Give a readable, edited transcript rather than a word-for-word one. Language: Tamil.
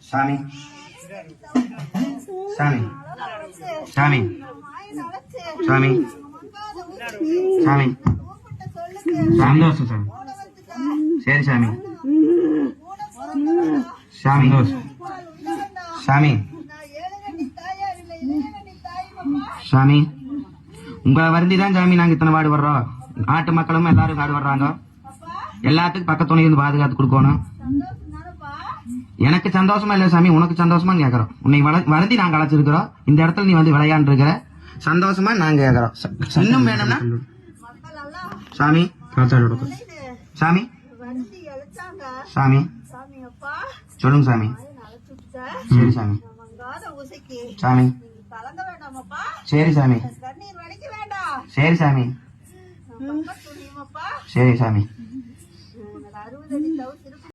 சாமி சாமி சாமி சாமி சாமி சந்தோஷம் சாமி சரி சாமி சாமி சாமி சாமி உங்களை வருந்திதான் சாமி நாங்க இத்தனை பாடுபடுறோம். நாட்டு மக்களும் எல்லாரும் பாடுபடுறாங்க. எல்லாத்துக்கும் பக்கத்துணை இருந்து பாதுகாத்து கொடுக்கணும். எனக்கு சந்தோஷமா இல்ல சாமி, உனக்கு சந்தோஷமா கேக்குறோம். உன்னை வருந்தி நாங்க அழைச்சிருக்கிறோம். இந்த இடத்துல நீ வந்து விளையாண்டு இருக்கிற சந்தோஷமா நாங்க கேக்குறோம். இன்னும் வேணும்னா சாமி சாமி சாமி சொல்லுங்க சாமி. சரி சாமி சாமி சரி சாமி சரி சாமி சரி சாமி